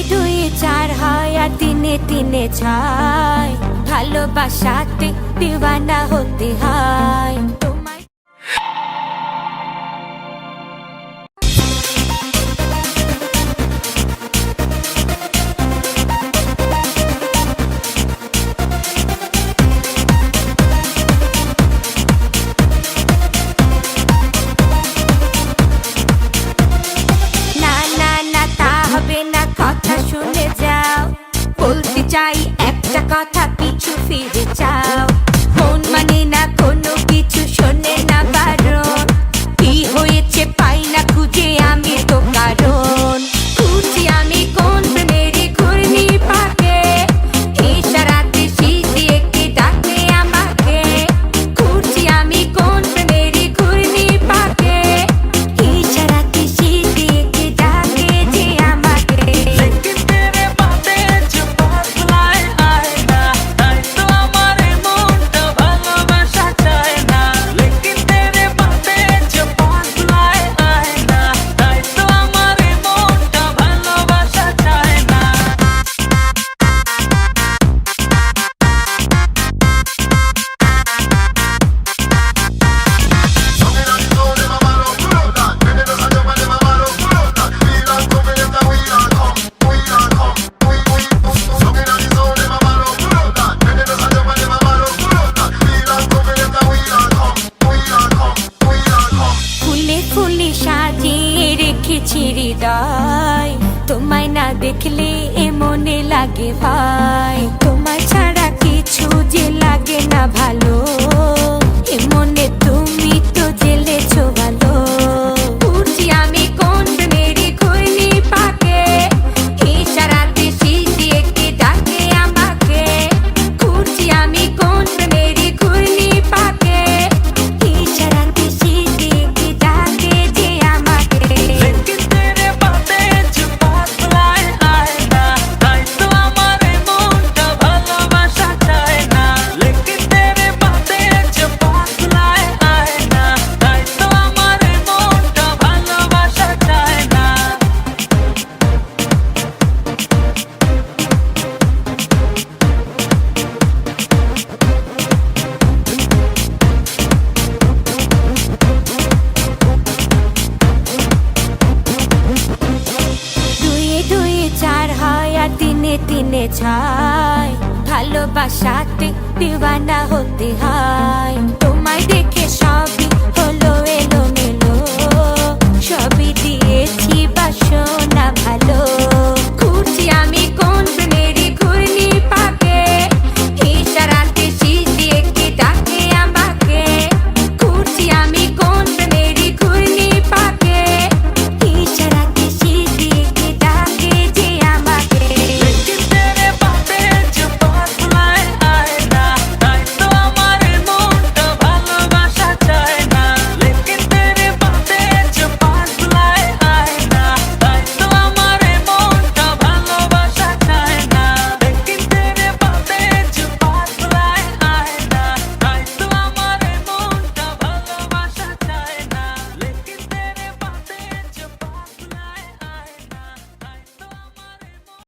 দুয়ে চার হয় আর তিনে তিনে ছয়, ভালোবাসাতে দিওয়ানা হতে হয়। শুনে যাও, বলতে চাই একটা কথা, পিছু ফিরে যাও। মন মানে না কোনো কিছু, শোনে না বারণ। কি হয়েছে পাই না খুঁজে আমি তো কারণ। খুঁজি আমি কোন প্রেমের ঘূর্ণি পাকে, ইশারাতে শীষ দিয়ে কে ডাকে আমাকে। খুঁজি আমি কোন প্রেমের ঘূর্ণি পাকে, ইশারাতে শীষ দিয়ে কে ডাকে যে আমাকে। হৃদয় তোমায় না দেখলে এ মনে লাগে ভাই, তোমার ছাড়া কিছু যে লাগে না ভালো, এ মনে তুমি তো জেলেছো ভালো। খুঁজি আমি কোন প্রেমের ঘূর্ণি পাকে, ইশারাতে শীষ দিয়ে কে ডাকে আমাকে। খুঁজি আমি কোন প্রেমের ঘূর্ণি পাকে, ইশারাতে শীষ দিয়ে কে ডাকে যে আমাকে। তিনে তিনে ছয়, ভালোবাসাতে দিওয়ানা হতে হয়। তোমায় দেখে সবই